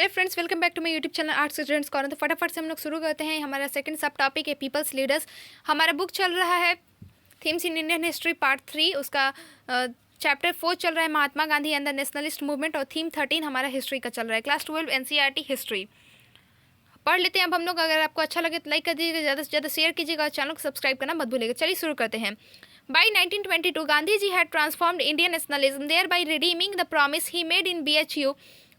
Hello friends, welcome back to my YouTube channel arts students corner. तो फटाफट से हम लोग शुरू करते हैं। हमारा सेकंड सब टॉपिक है पीपल्स लीडर्स। हमारा बुक चल रहा है themes in Indian history part 3, उसका चैप्टर 4 चल रहा है Mahatma Gandhi and the nationalist movement, और थीम 13 हमारा हिस्ट्री का चल रहा है, क्लास 12 एनसीईआरटी हिस्ट्री। पढ़ लेते हैं अब हम लोग। अगर आपको अच्छा लगे तो लाइक कर दीजिएगा, ज़्यादा से ज़्यादा शेयर कीजिएगा और चैनल को सब्सक्राइब करना मत भूलिएगा। चलिए शुरू करते हैं। By 1922, Gandhiji had transformed Indian nationalism, thereby redeeming the promise he made in BHU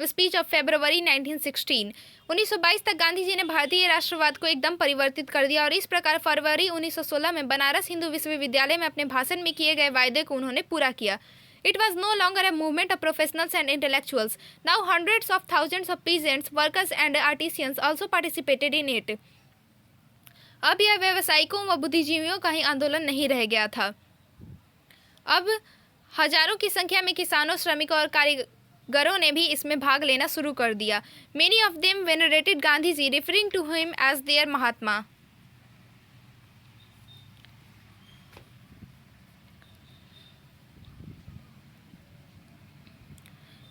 speech of February 1916। 1922 तक गांधी जी ने भारतीय राष्ट्रवाद को एकदम परिवर्तित कर दिया और इस प्रकार फरवरी 1916 में बनारस हिंदू विश्वविद्यालय में अपने भाषण में किए गए वायदे को उन्होंने पूरा किया। It was no longer a movement of professionals and intellectuals. Now hundreds of thousands of peasants, workers and artisans also participated in it. अब यह व्यवसायिकों व बुद्धिजीवियों का ही आंदोलन नहीं रह गया था। अब हजारों की संख्या में किसानों, श्रमिकों और कारीगरों ने भी इसमें भाग लेना शुरू कर दिया। Many of them venerated Gandhi ji, referring to him as their महात्मा।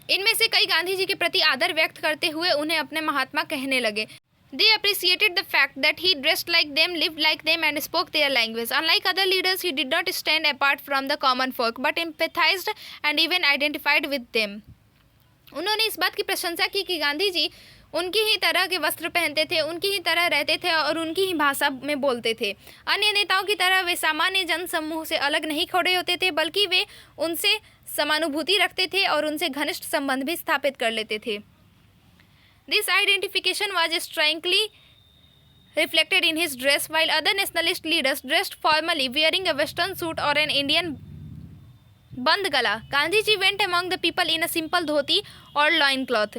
इनमें से कई गांधी जी के प्रति आदर व्यक्त करते हुए उन्हें अपने महात्मा कहने लगे। They appreciated the fact that he dressed like them, lived like them, and spoke their language. Unlike other leaders, he did not stand apart from the common folk, but empathized and even identified with them. उन्होंने इस बात की प्रशंसा की कि गांधी जी उनकी ही तरह के वस्त्र पहनते थे, उनकी ही तरह रहते थे और उनकी ही भाषा में बोलते थे। अन्य नेताओं की तरह वे सामान्य जन समूह से अलग नहीं खड़े होते थे, बल्कि वे उनसे समानुभूति रखते थे और उनसे घनिष्ठ संबंध भी स्थापित कर लेते थे। This identification was strongly reflected in his dress, while other nationalist leaders dressed formally, wearing a western suit or an Indian बंद गला. Gandhi ji went among the people in a simple dhoti or loin cloth.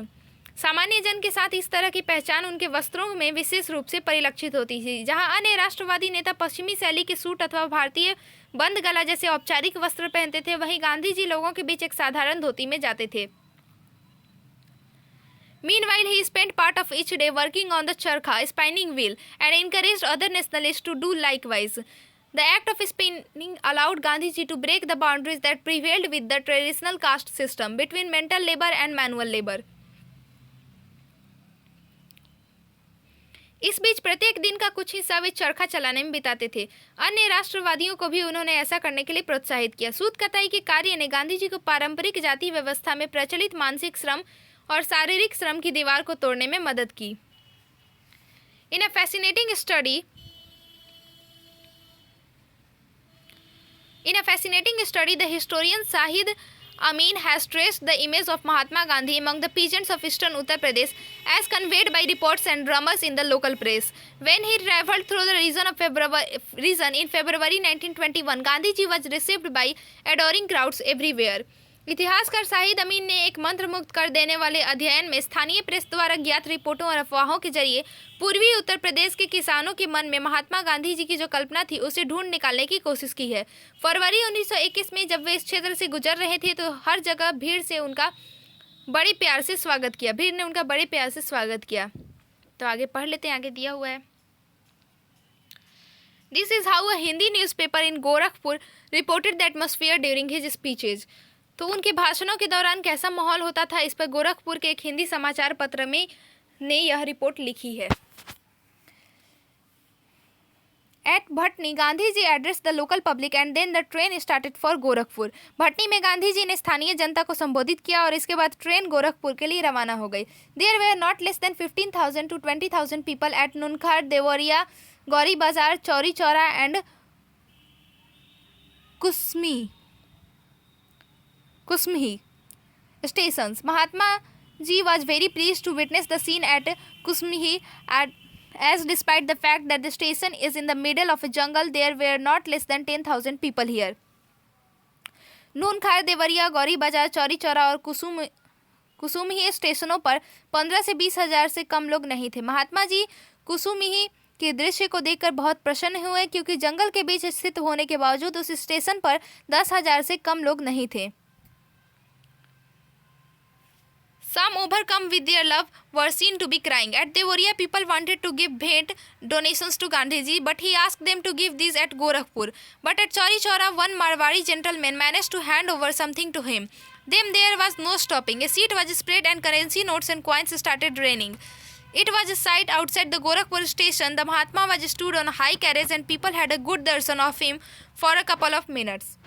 सामान्य जन के साथ इस तरह की पहचान उनके वस्त्रों में विशेष रूप से परिलक्षित होती थी। जहां अन्य राष्ट्रवादी नेता पश्चिमी शैली के सूट अथवा भारतीय बंद गला जैसे औपचारिक वस्त्र पहनते थे, वहीं गांधी जी लोगों के बीच एक साधारण धोती में जाते थे। Meanwhile, he spent part of each day working on the charkha, spinning wheel, and encouraged other nationalists to do likewise. The act of spinning allowed Gandhiji to break the boundaries that prevailed with the traditional caste system between mental labor and manual labor. इस बीच प्रत्येक दिन का कुछ हिस्सा वे चरखा चलाने में बिताते थे। अन्य राष्ट्रवादियों को भी उन्होंने ऐसा करने के लिए प्रोत्साहित किया। सूत कताई के कार्य ने गांधी जी को पारंपरिक जाति व्यवस्था में प्रचलित मानसिक श्रम और शारीरिक श्रम की दीवार को तोड़ने में मदद की। In a fascinating study the historian Shahid Amin has traced the image of Mahatma Gandhi among the peasants of eastern Uttar Pradesh as conveyed by reports and rumors in the local press. When he traveled through the region in February 1921, Gandhi ji was received by adoring crowds everywhere. इतिहासकार शाहिद अमीन ने एक मंत्र मुक्त कर देने वाले अध्ययन में स्थानीय प्रेस द्वारा ज्ञात रिपोर्टों और अफवाहों के जरिए पूर्वी उत्तर प्रदेश के किसानों के मन में महात्मा गांधी जी की जो कल्पना थी उसे ढूंढ निकालने की कोशिश की है। फरवरी 1921 में जब वे इस क्षेत्र से गुजर रहे थे तो हर जगह भीड़ ने उनका बड़े प्यार से स्वागत किया। तो आगे पढ़ लेते हैं, आगे दिया हुआ है। This is how a Hindi newspaper in Gorakhpur reported the atmosphere during his speeches. तो उनके भाषणों के दौरान कैसा माहौल होता था, इस पर गोरखपुर के एक हिंदी समाचार पत्र में ने यह रिपोर्ट लिखी है। At Bhatni Gandhi ji address the local public and then the train started for Gorakhpur. Bhatni में गांधी जी ने स्थानीय जनता को संबोधित किया और इसके बाद ट्रेन गोरखपुर के लिए रवाना हो गई। There were not less than 15,000 to 20,000 people at Nunkhar, Deoria, Gauri Bazar, Chauri Chaura and Kusmi stations. Mahatma ji was very pleased to witness the scene at Kusmihi, as despite the fact that the station is in the middle of a jungle, there were not less than 10,000 people here. Nunkhar, Deoria, Gauri Bazar, Chauri Chaura और कुसुमही स्टेशनों पर 15 से 20 हजार से कम लोग नहीं थे। महात्मा जी कुसुमही के दृश्य को देखकर बहुत प्रसन्न हुए, क्योंकि जंगल के बीच स्थित होने के बावजूद उस स्टेशन पर 10,000 से कम लोग नहीं थे। Some overcome with their love were seen to be crying. At Devoria, people wanted to give bhait donations to Gandhiji, but he asked them to give these at Gorakhpur. But at Chauri Chaura, one Marwari gentleman managed to hand over something to him. Them there was no stopping. A sheet was spread and currency notes and coins started raining. It was a sight outside the Gorakhpur station. The Mahatma was stood on a high carriage and people had a good darshan of him for a couple of minutes.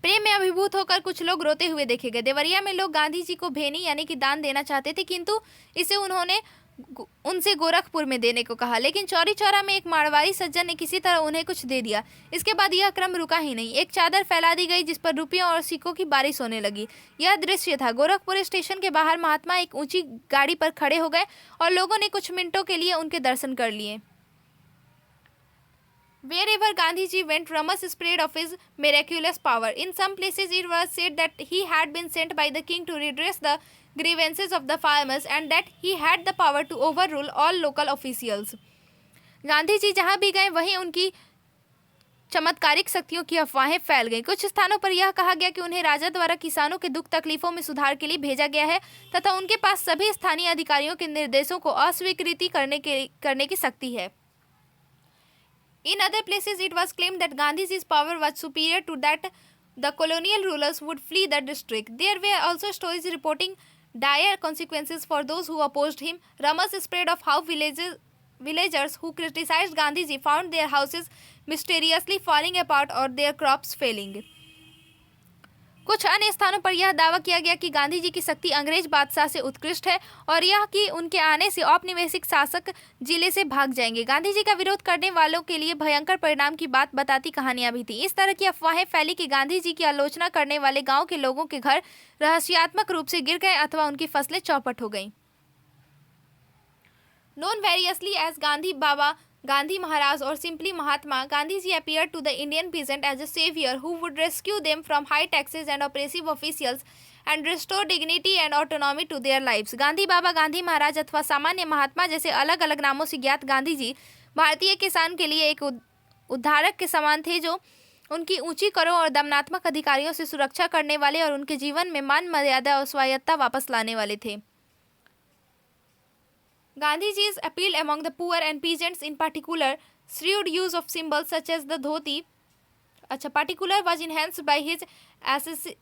प्रेम में अभिभूत होकर कुछ लोग रोते हुए देखे गए। देवरिया में लोग गांधी जी को भेनी यानी कि दान देना चाहते थे, किंतु इसे उन्होंने उनसे गोरखपुर में देने को कहा, लेकिन चौरी चौरा में एक मारवाड़ी सज्जन ने किसी तरह उन्हें कुछ दे दिया। इसके बाद यह क्रम रुका ही नहीं। एक चादर फैला दी गई जिस पर रुपयों और सिक्कों की बारिश होने लगी। यह दृश्य था। गोरखपुर स्टेशन के बाहर महात्मा एक ऊंची गाड़ी पर खड़े हो गए और लोगों ने कुछ मिनटों के लिए उनके दर्शन कर लिए। Wherever Gandhiji went, rumors spread of his miraculous power. In some places, it was said that he had been sent by the king to redress the grievances of the farmers and that he had the power to overrule all local officials. Gandhi ji जहां भी गए वहीं उनकी चमत्कारिक शक्तियों की अफवाहें फैल गईं। कुछ स्थानों पर यह कहा गया कि उन्हें राजा द्वारा किसानों के दुख तकलीफों में सुधार के लिए भेजा गया है तथा उनके पास सभी स्थानीय अधिकारियों के निर्देशों को अस्वीकृति करने की शक्ति है। In other places, it was claimed that Gandhiji's power was superior to that the colonial rulers would flee the district. There were also stories reporting dire consequences for those who opposed him. Rumors spread of how villagers who criticized Gandhiji found their houses mysteriously falling apart or their crops failing. कुछ अन्य स्थानों पर यह दावा किया गया कि गांधी जी की शक्ति अंग्रेज बादशाह से उत्कृष्ट है और यह कि उनके आने से औपनिवेशिक शासक जिले से भाग जाएंगे। गांधी जी का विरोध करने वालों के लिए भयंकर परिणाम की बात बताती कहानियां भी थी। इस तरह की अफवाहें फैली कि गांधी जी की आलोचना करने वाले गांव के लोगों के घर रहस्यात्मक रूप से गिर गए अथवा उनकी फसलें चौपट हो गईं। Known variously as Gandhi Baba, Gandhi Maharaj or simply Mahatma, Gandhiji appeared to the Indian peasant as a savior who would rescue them from high taxes and oppressive officials and restore dignity and autonomy to their lives. Gandhi बाबा, गांधी महाराज अथवा सामान्य महात्मा जैसे अलग अलग नामों से ज्ञात गांधी जी भारतीय किसान के लिए एक उद्धारक के समान थे जो उनकी ऊंची करों और दमनात्मक अधिकारियों से सुरक्षा करने वाले और उनके जीवन में मान मर्यादा और स्वायत्तता वापस लाने वाले थे। Gandhiji's appeal among the poor and peasants in particular, shrewd use of symbols such as the dhoti, was enhanced by his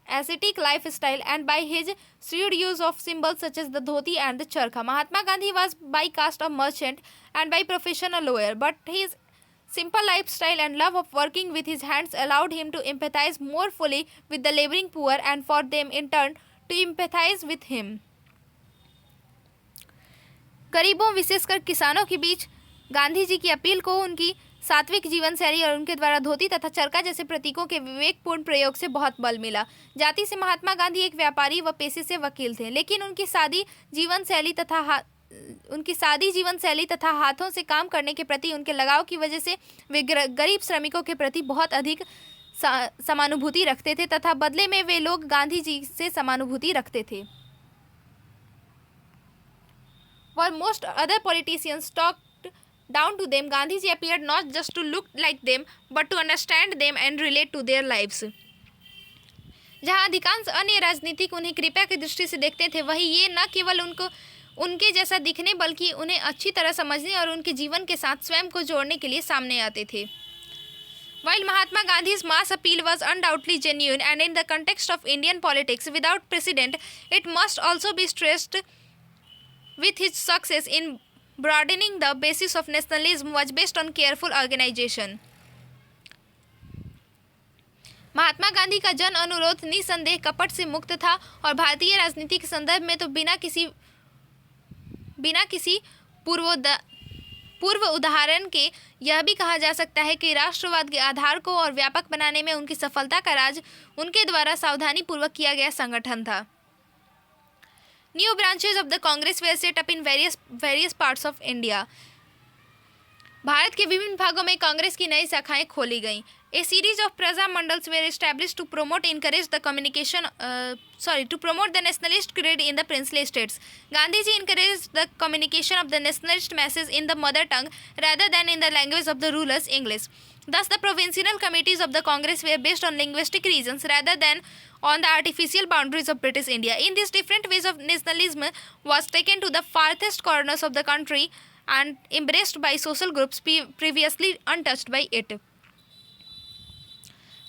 ascetic lifestyle and by his shrewd use of symbols such as the dhoti and the charkha. Mahatma Gandhi was by caste a merchant and by profession a lawyer, but his simple lifestyle and love of working with his hands allowed him to empathize more fully with the laboring poor and for them in turn to empathize with him. गरीबों विशेषकर किसानों के बीच गांधी जी की appeal को उनकी सात्विक जीवन शैली और उनके द्वारा धोती तथा चरखा जैसे प्रतीकों के विवेकपूर्ण प्रयोग से बहुत बल मिला। जाति से महात्मा गांधी एक व्यापारी व पेशे से वकील थे, लेकिन उनकी सादी जीवन शैली तथा हाथों से काम करने के प्रति उनके लगाव की वजह से वे गरीब श्रमिकों के प्रति बहुत अधिक समानुभूति रखते थे तथा बदले में वे लोग गांधी जी से समानुभूति रखते थे। While most other politicians talked down to them, Gandhiji appeared not just to look like them, but to understand them and relate to their lives. जहां अधिकांश अन्य राजनीतिक उन्हें कृपा की दृष्टि से देखते थे, वहीं ये न केवल उनके जैसा दिखने बल्कि उन्हें अच्छी तरह समझने और उनके जीवन के साथ स्वयं को जोड़ने के लिए सामने आते थे। While Mahatma Gandhi's mass appeal was undoubtedly genuine and in the context of Indian politics without precedent, it must also be stressed with his success in broadening the basis of nationalism was based on careful organization. Mahatma Gandhi का जन अनुरोध निसंदेह कपट से मुक्त था और भारतीय राजनीति के संदर्भ में तो बिना किसी पूर्व उदाहरण के यह भी कहा जा सकता है कि राष्ट्रवाद के आधार को और व्यापक बनाने में उनकी सफलता का राज उनके द्वारा सावधानी पूर्वक किया गया संगठन था। New branches of the Congress were set up in various parts of India. Bharat के विभिन्न भागों में कांग्रेस की नई शाखाएं खोली गईं। A series of Praja Mandals were established to promote the nationalist creed in the princely states. Gandhiji encouraged the communication of the nationalist masses in the mother tongue rather than in the language of the rulers, English. Thus, the provincial committees of the Congress were based on linguistic reasons rather than on the artificial boundaries of British India. In these different ways of nationalism was taken to the farthest corners of the country and embraced by social groups previously untouched by it.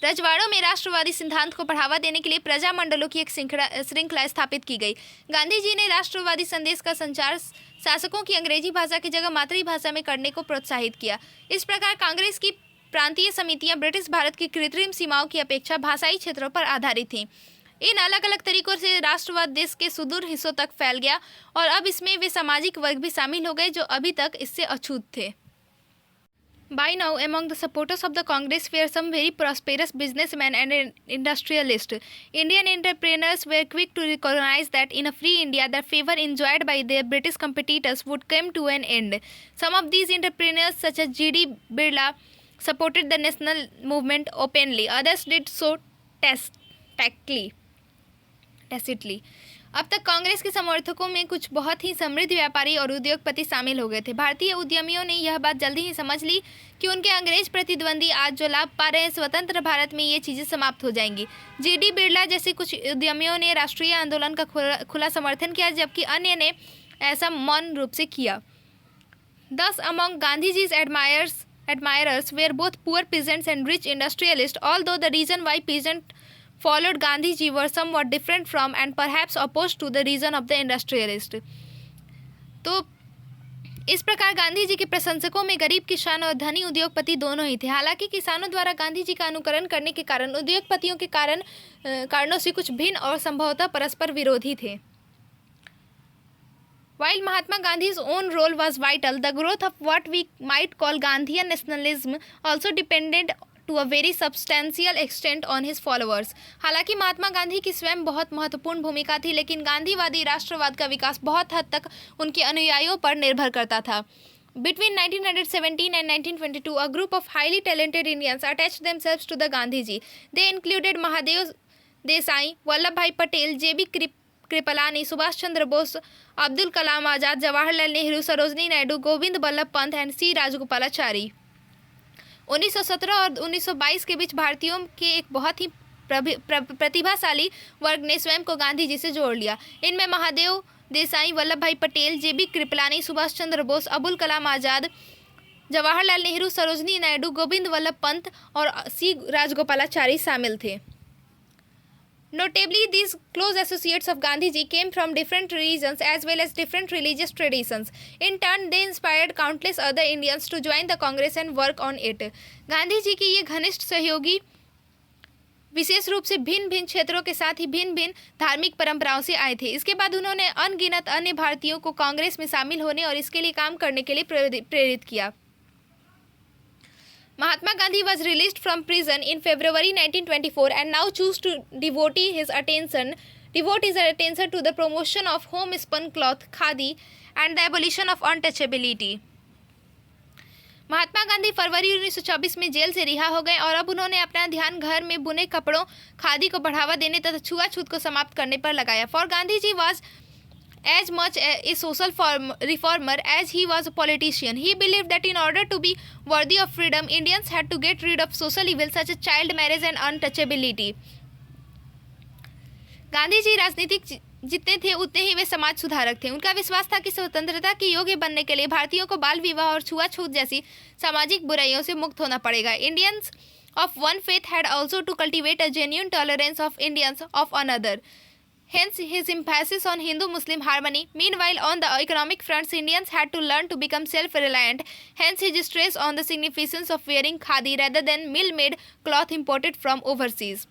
रजवाड़ों में राष्ट्रवादी सिद्धांत को बढ़ावा देने के लिए प्रजा मंडलों की एक श्रृंखला स्थापित की गई। गांधी जी ने राष्ट्रवादी संदेश का संचार शासकों की अंग्रेजी भाषा की जगह मातृभाषा में करने को प्रोत्साहित किया। इस प्रकार कांग्रेस की प्रांतीय समितियां ब्रिटिश भारत की कृत्रिम सीमाओं की अपेक्षा भाषाई क्षेत्रों पर आधारित थीं। इन अलग अलग तरीकों से राष्ट्रवाद देश के सुदूर हिस्सों तक फैल गया और अब इसमें वे सामाजिक वर्ग भी शामिल हो गए जो अभी तक इससे अछूत थे। By now, among the supporters of the Congress were some very prosperous businessmen and industrialists. Indian entrepreneurs were quick to recognize that in a free India, the favor enjoyed by their British competitors would come to an end. Some of these entrepreneurs, such as G.D. Birla, supported the national movement openly. Others did so tacitly. अब तक कांग्रेस के समर्थकों में कुछ बहुत ही समृद्ध व्यापारी और उद्योगपति शामिल हो गए थे। भारतीय उद्यमियों ने यह बात जल्दी ही समझ ली कि उनके अंग्रेज प्रतिद्वंदी आज जो लाभ पा रहे हैं, स्वतंत्र भारत में ये चीज़ें समाप्त हो जाएंगी। G.D. बिरला जैसे कुछ उद्यमियों ने राष्ट्रीय आंदोलन का खुला समर्थन किया, जबकि अन्य ने ऐसा मौन रूप से किया। Thus, among Gandhiji's admirers were both poor peasants and rich industrialists, although the reason why peasants followed Gandhiji were somewhat different from and perhaps opposed to the reason of the industrialist. तो इस प्रकार गांधी जी के प्रशंसकों में गरीब किसान और धनी उद्योगपति दोनों ही थे। हालांकि किसानों द्वारा गांधी जी का अनुकरण करने के कारण उद्योगपतियों के कारणों से कुछ भिन्न और संभवतः परस्पर विरोधी थे। While Mahatma Gandhi's own role was vital, the growth of what we might call Gandhian nationalism also depended to a very substantial extent on his followers. हालांकि महात्मा गांधी की स्वयं बहुत महत्वपूर्ण भूमिका थी, लेकिन गांधीवादी राष्ट्रवाद का विकास बहुत हद तक उनके अनुयायियों पर निर्भर करता था। Between 1917 and 1922, a group of highly talented Indians attached themselves to the Gandhiji. They included Mahadev Desai, Vallabhbhai Patel, J.B. Kripalani, Subhash Chandra Bose, Abdul Kalam Azad, Jawaharlal Nehru, Sarojini Naidu, Govind Ballabh Pant and C Rajagopalachari. 1917 और 1922 के बीच भारतीयों के एक बहुत ही प्रतिभाशाली वर्ग ने स्वयं को गांधी जी से जोड़ लिया। इनमें महादेव देसाई, वल्लभ भाई पटेल, J.B. कृपलानी, सुभाष चंद्र बोस, अब्दुल कलाम आज़ाद, जवाहरलाल नेहरू, सरोजनी नायडू, गोविंद बल्लभ पंत और सी राजगोपालाचारी शामिल थे। Notably, these close associates of Gandhiji came from different regions as well as different religious traditions. In turn, they inspired countless other Indians to join the Congress and work on it. Gandhi ji की ये घनिष्ठ सहयोगी विशेष रूप से भिन्न भिन्न क्षेत्रों के साथ ही भिन्न भिन्न धार्मिक परंपराओं से आए थे। इसके बाद उन्होंने अनगिनत अन्य भारतीयों को कांग्रेस में शामिल होने और इसके लिए काम करने के लिए प्रेरित किया। Mahatma Gandhi was released from prison in February 1924 and now chose to devote his attention to the promotion of homespun cloth, khadi, and the abolition of untouchability. Mahatma Gandhi फरवरी 1924 में जेल से रिहा हो गए और अब उन्होंने अपना ध्यान घर में बुने कपड़ों, खादी को बढ़ावा देने तथा छुआछूत को समाप्त करने पर लगाया। For Gandhi ji was as much a social reformer as he was a politician. He believed that in order to be worthy of freedom, Indians had to get rid of social evils such as child marriage and untouchability. Gandhi ji राजनीतिक जितने थे उतने ही वे समाज सुधारक थे। उनका विश्वास था कि स्वतंत्रता के योग्य बनने के लिए भारतीयों को बाल विवाह और छुआछूत जैसी सामाजिक बुराइयों से मुक्त होना पड़ेगा। Indians of one faith had also to cultivate a genuine tolerance of Indians of another. Hence, his emphasis on Hindu-Muslim harmony. Meanwhile, on the economic fronts, Indians had to learn to become self-reliant. Hence, his stress on the significance of wearing khadi rather than mill-made cloth imported from overseas.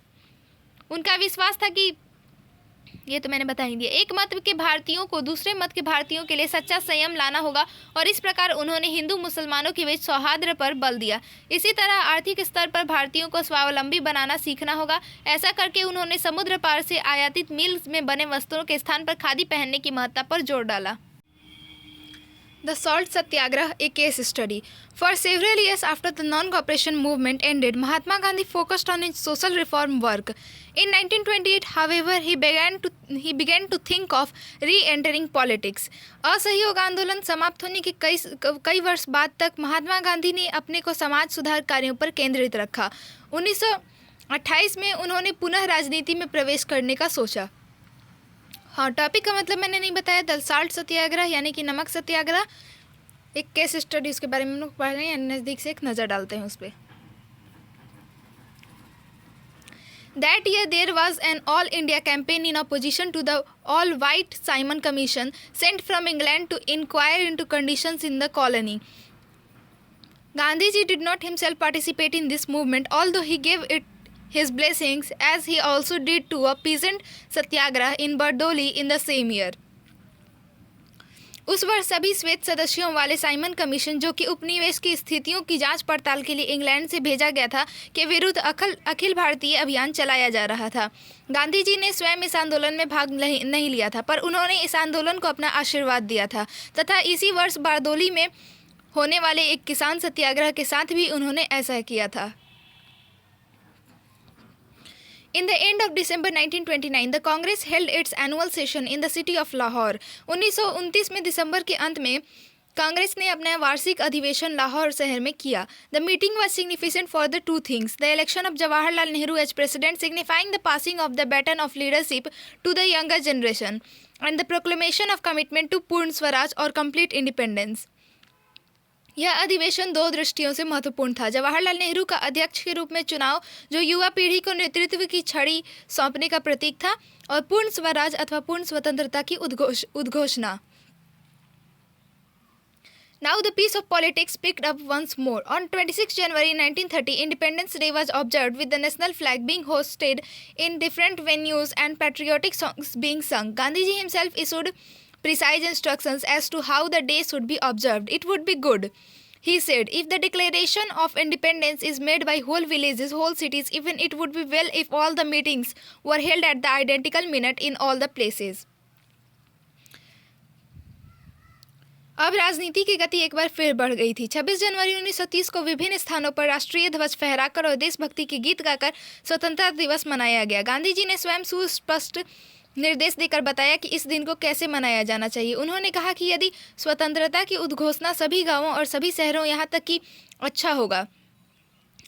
उनका विश्वास था कि ये तो मैंने बता ही दिया, एक मत के भारतीयों को दूसरे मत के भारतीयों के लिए सच्चा संयम लाना होगा और इस प्रकार उन्होंने हिंदू मुसलमानों के बीच सौहार्द पर बल दिया। इसी तरह आर्थिक स्तर पर भारतीयों को स्वावलंबी बनाना सीखना होगा। ऐसा करके उन्होंने समुद्र पार से आयातित मिल में बने वस्त्रों के स्थान पर खादी पहनने की महत्ता पर जोर डाला। The Salt Satyagrah, a case study. For several years after the non-cooperation movement ended, Mahatma Gandhi focused on his social reform work. In 1928, however, he began to think of re-entering politics. असहयोग आंदोलन समाप्त होने के कई वर्ष बाद तक महात्मा गांधी ने अपने को समाज सुधार कार्यों पर केंद्रित रखा। 1928 में उन्होंने पुनः राजनीति में प्रवेश करने का सोचा। हाँ, टॉपिक का मतलब मैंने नहीं बताया। द साल्ट सत्याग्रह यानी कि नमक सत्याग्रह एक केस स्टडी, उसके बारे में हम लोग पढ़ रहे हैं, नज़दीक से एक नज़र डालते हैं उस पर। That year, there was an all India campaign in opposition to the all white Simon Commission sent from England to inquire into conditions in the colony. Gandhiji did not himself participate in this movement, although he gave it his blessings, as he also did to a peasant satyagrah in Bardoli in the same year. उस वर्ष सभी श्वेत सदस्यों वाले Simon commission, जो कि उपनिवेश की स्थितियों की जांच पड़ताल के लिए इंग्लैंड से भेजा गया था, के विरुद्ध अखिल भारतीय अभियान चलाया जा रहा था। गांधी जी ने स्वयं इस आंदोलन में भाग नहीं लिया था, पर उन्होंने इस आंदोलन को अपना आशीर्वाद दिया था तथा इसी वर्ष बारदोली में होने वाले एक किसान सत्याग्रह के साथ भी उन्होंने ऐसा किया था। In the end of December 1929, the Congress held its annual session in the city of Lahore. 1929 में दिसंबर के अंत में कांग्रेस ने अपना वार्षिक अधिवेशन लाहौर शहर में किया. The meeting was significant for the two things: the election of Jawaharlal Nehru as president, signifying the passing of the baton of leadership to the younger generation, and the proclamation of commitment to पूर्ण स्वराज और complete independence. यह अधिवेशन दो दृष्टियों से महत्वपूर्ण था. जवाहरलाल नेहरू का अध्यक्ष के रूप में चुनाव, जो युवा पीढ़ी को नेतृत्व की छड़ी सौंपने का प्रतीक था, और पूर्ण स्वराज अथवा पूर्ण स्वतंत्रता की उद्घोषणा. Now the piece of politics picked up once more. On 26 January 1930, Independence Day was observed with the national flag being hoisted in different venues and patriotic songs being sung. Gandhiji himself issued precise instructions as to how the day should be observed. It would be good, he said, if the declaration of independence is made by whole villages, whole cities. Even it would be well if all the meetings were held at the identical minute in all the places. अब राजनीति की गति एक बार फिर बढ़ गई थी. 26 जनवरी 1930 को विभिन्न स्थानों पर राष्ट्रीय ध्वज फहराकर और देशभक्ति के गीत गाकर स्वतंत्रता दिवस मनाया गया. गांधी जी ने स्वयं सुस्पष्ट निर्देश देकर बताया कि इस दिन को कैसे मनाया जाना चाहिए. उन्होंने कहा कि यदि स्वतंत्रता की उद्घोषणा सभी गांवों और सभी शहरों, यहाँ तक कि अच्छा होगा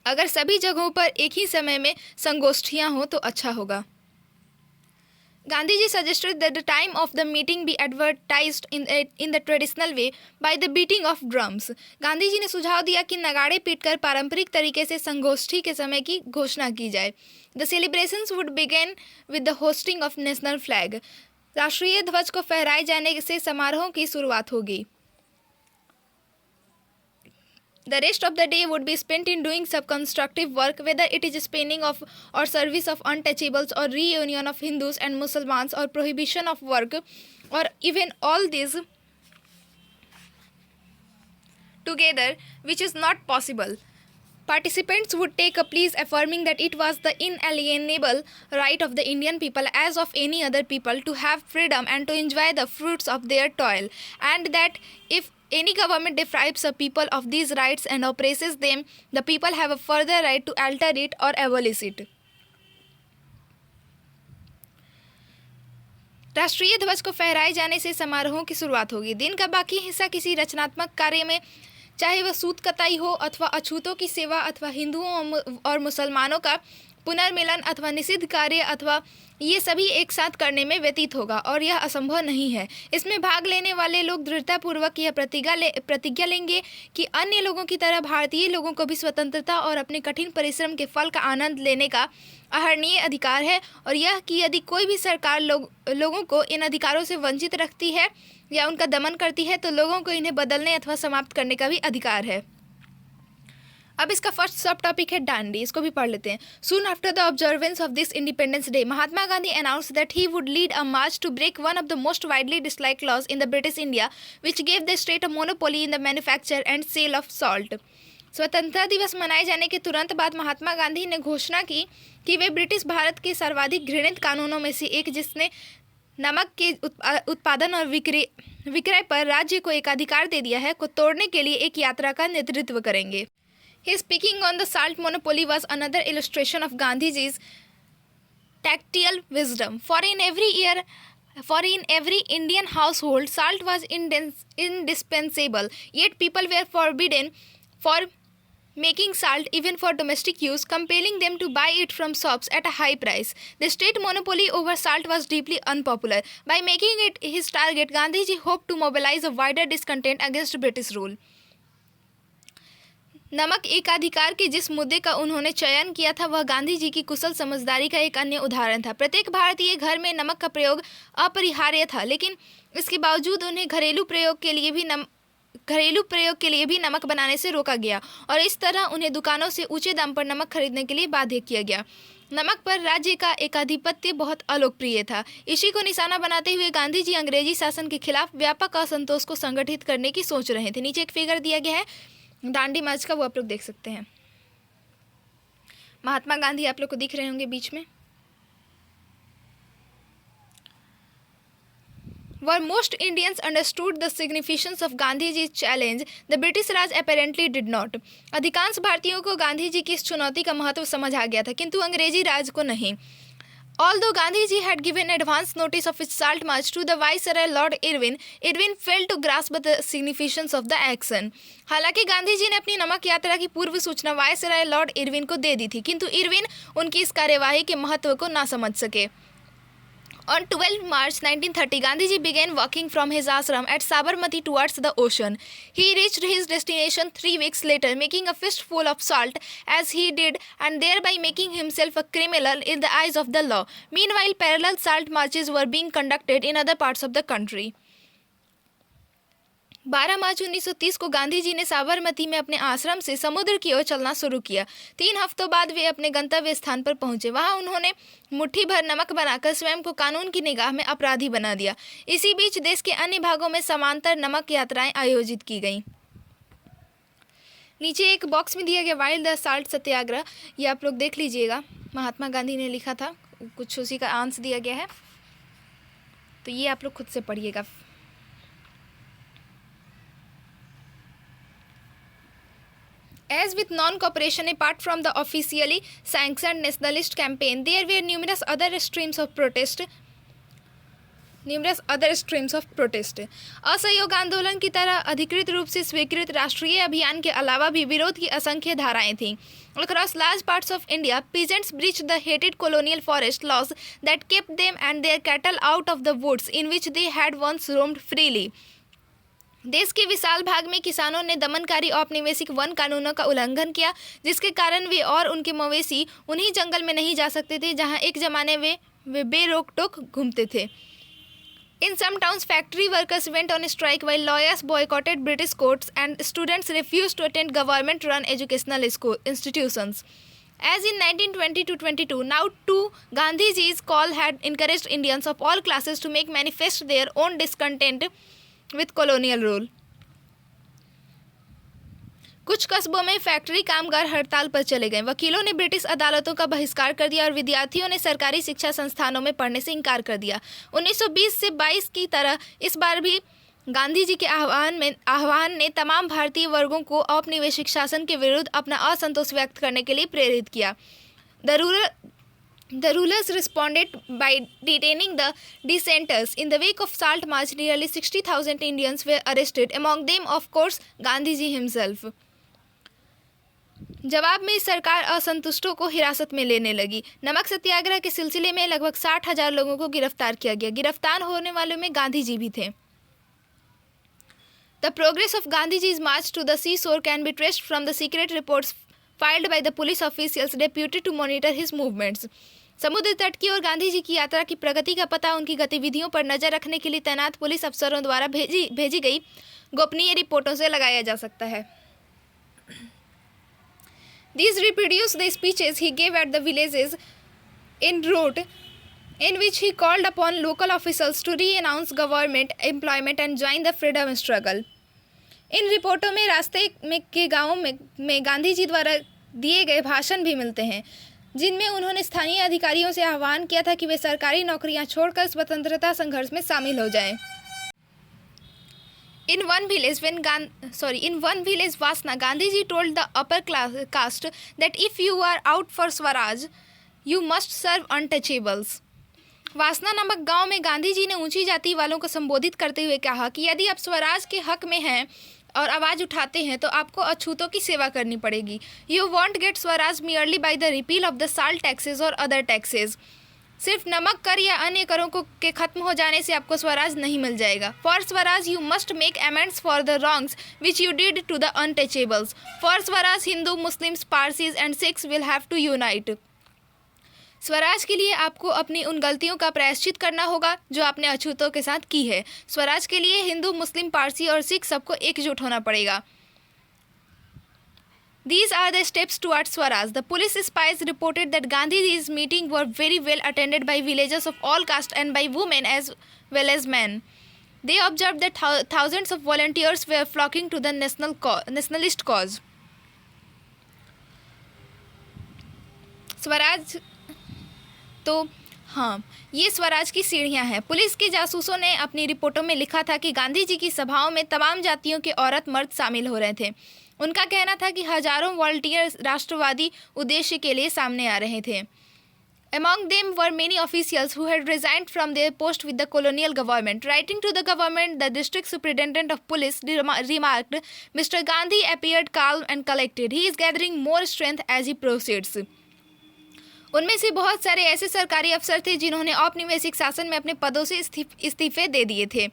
अगर सभी जगहों पर एक ही समय में संगोष्ठियां हों तो अच्छा होगा. Gandhiji suggested that the time of the meeting be advertised in the traditional way by the beating of drums. Gandhi ji ने सुझाव दिया कि नगाड़े पीटकर पारंपरिक तरीके से संगोष्ठी के समय की घोषणा की जाए. The celebrations would begin with the hoisting of national flag. राष्ट्रीय ध्वज को फहराए जाने से समारोह की शुरुआत होगी. The rest of the day would be spent in doing some constructive work, whether it is spinning of or service of untouchables or reunion of Hindus and Muslims or prohibition of work, or even all these together, which is not possible. Participants would take a plea affirming that it was the inalienable right of the Indian people, as of any other people, to have freedom and to enjoy the fruits of their toil, and that if any government deprives a people of these rights and oppresses them, the people have a further right to alter it or abolish it. राष्ट्रीय ध्वज को फहराए जाने से समारोहों की शुरुआत होगी. दिन का बाकी हिस्सा किसी रचनात्मक कार्य में, चाहे वह सूत कताई हो अथवा अछूतों की सेवा अथवा हिंदुओं और मुसलमानों का पुनर्मिलन अथवा निषिद्ध कार्य अथवा ये सभी एक साथ करने में व्यतीत होगा, और यह असंभव नहीं है. इसमें भाग लेने वाले लोग दृढ़तापूर्वक यह प्रतिज्ञा लेंगे कि अन्य लोगों की तरह भारतीय लोगों को भी स्वतंत्रता और अपने कठिन परिश्रम के फल का आनंद लेने का अहर्निश अधिकार है, और यह कि यदि कोई भी सरकार लोगों को इन अधिकारों से वंचित रखती है या उनका दमन करती है तो लोगों को इन्हें बदलने अथवा समाप्त करने का भी अधिकार है. अब इसका फर्स्ट सब टॉपिक है डांडी. इसको भी पढ़ लेते हैं. Soon after the observance of this Independence Day, Mahatma Gandhi announced that he would lead a march to break one of the most widely disliked laws in the British India, which gave the state a monopoly in the manufacture and sale of salt. स्वतंत्रता दिवस मनाए जाने के तुरंत बाद महात्मा गांधी ने घोषणा की कि वे ब्रिटिश भारत के सर्वाधिक घृणित कानूनों में से एक, जिसने नमक के उत्पादन और विक्रय पर राज्य को एक अधिकार दे दिया है, को तोड़ने के लिए एक यात्रा का नेतृत्व करेंगे. His speaking on the salt monopoly was another illustration of Gandhiji's tactile wisdom. For in every Indian household, salt was indispensable. Yet people were forbidden for making salt even for domestic use, compelling them to buy it from shops at a high price. The state monopoly over salt was deeply unpopular. By making it his target, Gandhiji hoped to mobilize a wider discontent against British rule. नमक एकाधिकार के जिस मुद्दे का उन्होंने चयन किया था वह गांधी जी की कुशल समझदारी का एक अन्य उदाहरण था। प्रत्येक भारतीय घर में नमक का प्रयोग अपरिहार्य था, लेकिन इसके बावजूद उन्हें घरेलू प्रयोग के लिए भी नमक बनाने से रोका गया और इस तरह उन्हें दुकानों से ऊंचे दाम पर नमक खरीदने के लिए बाध्य किया गया। नमक पर राज्य का एकाधिपत्य बहुत अलोकप्रिय था। इसी को निशाना बनाते हुए गांधी जी अंग्रेजी शासन के खिलाफ व्यापक असंतोष को संगठित करने की सोच रहे थे। नीचे एक फिगर दिया गया है दांडी मार्च का, वो आप लोग देख सकते हैं। महात्मा गांधी आप लोग को दिख रहे होंगे बीच में। Where most Indians understood the significance of Gandhi's challenge, the British Raj apparently did not. अधिकांश भारतीयों को गांधी जी की इस चुनौती का महत्व समझ आ गया था, किंतु अंग्रेजी राज को नहीं। Although Gandhiji had given advance notice of his salt march to the Viceroy Lord Irwin, Irwin failed to grasp the significance of the action. हालांकि गांधी जी ने अपनी नमक यात्रा की पूर्व सूचना वायसराय लॉर्ड इरविन को दे दी थी, किंतु इरविन उनकी इस कार्यवाही के महत्व को ना समझ सके। On 12 March 1930, Gandhiji began walking from his ashram at Sabarmati towards the ocean. He reached his destination 3 weeks later, making a fistful of salt as he did, and thereby making himself a criminal in the eyes of the law. Meanwhile, parallel salt marches were being conducted in other parts of the country. 12 मार्च 1930 को गांधी जी ने साबरमती में अपने आश्रम से समुद्र की ओर चलना शुरू किया। 3 हफ्तों बाद वे अपने गंतव्य स्थान पर पहुंचे। वहां उन्होंने मुट्ठी भर नमक बनाकर स्वयं को कानून की निगाह में अपराधी बना दिया। इसी बीच देश के अन्य भागों में समांतर नमक यात्राएं आयोजित की गईं। नीचे एक बॉक्स में दिया गया वाइल्ड द साल्ट सत्याग्रह, ये आप लोग देख लीजिएगा। महात्मा गांधी ने लिखा था, कुछ उसी का आंसर दिया गया है, तो ये आप लोग खुद से पढ़िएगा। As with non-cooperation apart from the officially sanctioned nationalist campaign, there were numerous other streams of protest. असहयोग आंदोलन की तरह अधिकृत रूप से स्वीकृत राष्ट्रीय अभियान के अलावा भी विरोध की असंख्य धाराएं थीं। Across large parts of India, peasants breached the hated colonial forest laws that kept them and their cattle out of the woods in which they had once roamed freely. देश के विशाल भाग में किसानों ने दमनकारी औपनिवेशिक वन कानूनों का उल्लंघन किया, जिसके कारण वे और उनके मवेशी उन्हीं जंगल में नहीं जा सकते थे जहां एक जमाने वे बेरोक टोक घूमते थे। In some towns, factory workers went on strike while lawyers boycotted British courts and students refused to attend government-run educational institutions. As in 1920 to 22, now too, Gandhiji's call had encouraged Indians of all classes to make manifest their own discontent with colonial rule. कुछ कस्बों में factory कामगार हड़ताल पर चले गए। वकीलों ने ब्रिटिश अदालतों का बहिष्कार कर दिया और विद्यार्थियों ने सरकारी शिक्षा संस्थानों में पढ़ने से इनकार कर दिया। 1920 से 22 की तरह इस बार भी गांधी जी के आह्वान ने तमाम भारतीय वर्गों को औपनिवेशिक शासन के विरुद्ध अपना असंतोष व्यक्त करने के लिए प्रेरित किया। The rulers responded by detaining the dissenters. In the wake of Salt March, nearly 60,000 Indians were arrested, among them, of course, Gandhiji himself. जवाब में सरकार असंतुष्टों को हिरासत में लेने लगी। नमक सत्याग्रह के सिलसिले में लगभग 60,000 लोगों को गिरफ्तार किया गया। गिरफ्तार होने वालों में गांधी जी भी थे। The progress of Gandhiji's march to the seashore can be traced from the secret reports filed by the police officials deputed to monitor his movements. समुद्र तट की ओर गांधी जी की यात्रा की प्रगति का पता उनकी गतिविधियों पर नजर रखने के लिए तैनात पुलिस अफसरों द्वारा भेजी गई गोपनीय रिपोर्टों से लगाया जा सकता है। These reproduce the speeches he gave at the villages en route, in which he called upon local officials to renounce government employment and join the freedom struggle. इन रिपोर्टों में रास्ते में के गाँवों में गांधी जी द्वारा दिए गए भाषण भी मिलते हैं, जिनमें उन्होंने स्थानीय अधिकारियों से आह्वान किया था कि वे सरकारी नौकरियां छोड़कर स्वतंत्रता संघर्ष में शामिल हो जाएं। In one village, Vasna, Gandhiji told the upper caste that if you are out for Swaraj, you must serve untouchables. वासना नामक गांव में गांधी जी ने ऊंची जाति वालों को संबोधित करते हुए कहा कि यदि आप स्वराज के हक में हैं और आवाज़ उठाते हैं तो आपको अछूतों की सेवा करनी पड़ेगी। You won't get Swaraj merely by the repeal of the salt taxes और अदर टैक्सेज। सिर्फ नमक कर या अन्य करों को के खत्म हो जाने से आपको स्वराज नहीं मिल जाएगा. For Swaraj you must make amends for the wrongs which you did to the untouchables. For Swaraj Hindu, Muslims, Parsis and Sikhs will have to unite. Swaraj के लिए आपको अपनी उन गलतियों का प्रायश्चित करना होगा जो आपने अछूतों के साथ की है. स्वराज के लिए हिंदू, मुस्लिम, पारसी और सिख सबको एकजुट होना पड़ेगा. These are the steps towards Swaraj. The police spies reported that Gandhi's meetings were very well attended by villagers of all castes and by women as well as men. They observed that thousands of volunteers were flocking to the nationalist cause. Swaraj तो हाँ, ये स्वराज की सीढ़ियाँ हैं. Police के जासूसों ने अपनी रिपोर्टों में लिखा था कि गांधी जी की सभाओं में तमाम जातियों के औरत मर्द शामिल हो रहे थे. उनका कहना था कि हजारों वॉलंटियर राष्ट्रवादी उद्देश्य के लिए सामने आ रहे थे. Among them were many officials who had resigned from their post with the colonial government. Writing to the government, the district superintendent of police remarked, "Mr. Gandhi appeared calm and collected. He is gathering more strength as he proceeds." उनमें से बहुत सारे ऐसे सरकारी अफसर थे जिन्होंने औपनिवेशिक शासन में अपने पदों से इस्तीफे दे दिए थे.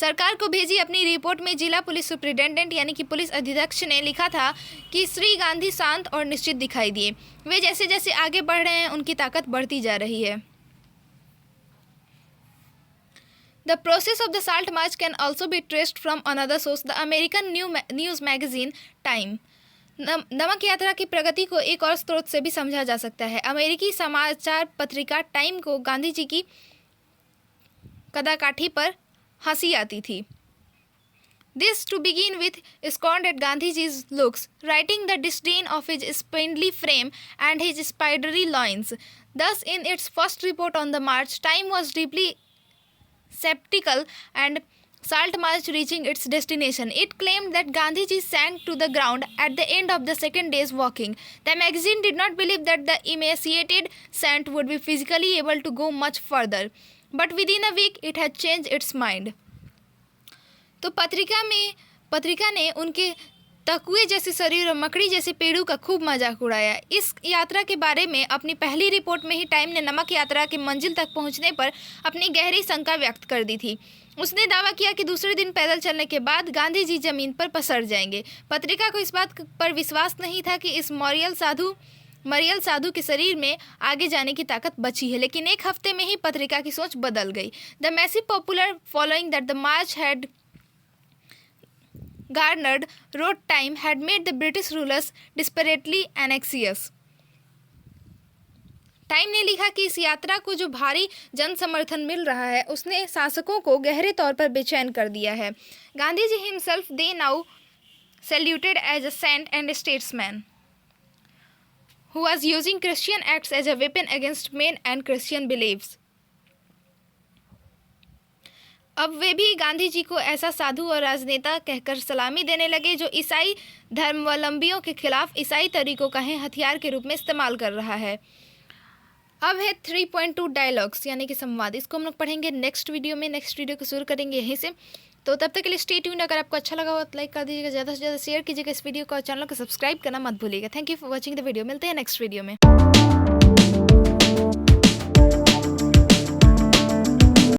सरकार को भेजी अपनी रिपोर्ट में जिला पुलिस सुप्रिटेंडेंट यानी कि पुलिस अधीक्षक ने लिखा था कि श्री गांधी शांत और निश्चित दिखाई दिए. वे जैसे जैसे आगे बढ़ रहे हैं उनकी ताकत बढ़ती जा रही है. The process of the Salt March can also be traced from another source, the American news magazine Time. नमक यात्रा की प्रगति को एक और स्रोत से भी समझा जा सकता है. अमेरिकी समाचार पत्रिका टाइम को गांधी जी की कदाकाठी पर हंसी आती थी. This to begin with scorned at Gandhiji's looks, writing the disdain of his spindly frame and his spidery loins. Thus, in its first report on the march, Time was deeply skeptical and Salt March reaching its destination. It claimed that Gandhiji sank to the ground at the end of the second day's walking. The magazine did not believe that the emaciated saint would be physically able to go much further. But within a week, it had changed its mind. तो पत्रिका ने उनके तकुए जैसे शरीर और मकड़ी जैसे पेड़ों का खूब मजाक उड़ाया. इस यात्रा के बारे में अपनी पहली रिपोर्ट में ही टाइम ने नमक यात्रा के मंजिल तक पहुंचने पर अपनी गहरी शंका व्यक्त कर दी थी. उसने दावा किया कि दूसरे दिन पैदल चलने के बाद गांधी जी जमीन पर पसर जाएंगे. पत्रिका को इस बात पर विश्वास नहीं था कि इस मरियल साधु के शरीर में आगे जाने की ताकत बची है. लेकिन एक हफ्ते में ही पत्रिका की सोच बदल गई. The massive popular following that the March had garnered, wrote Time, had made the British rulers desperately anxious. Time ने लिखा कि इस यात्रा को जो भारी जन समर्थन मिल रहा है उसने शासकों को गहरे तौर पर बेचैन कर दिया है. Gandhi ji himself they now saluted as a saint and a statesman who was using Christian acts as a weapon against men and Christian beliefs. अब वे भी गांधी जी को ऐसा साधु और राजनेता कहकर सलामी देने लगे जो ईसाई धर्मावलंबियों के खिलाफ ईसाई तरीकों का हथियार के रूप में इस्तेमाल कर रहा है. अब है 3.2 डायलॉग्स यानी कि संवाद. इसको हम लोग पढ़ेंगे नेक्स्ट वीडियो में. नेक्स्ट वीडियो को शुरू करेंगे यहीं से. तो तब तक के लिए स्टे ट्यून्ड. अगर आपको अच्छा लगा हो तो लाइक कर दीजिएगा, ज़्यादा से ज़्यादा शेयर कीजिएगा इस वीडियो को और चैनल को सब्सक्राइब करना मत भूलिएगा. Thank you for watching the video. मिलते हैं नेक्स्ट वीडियो में.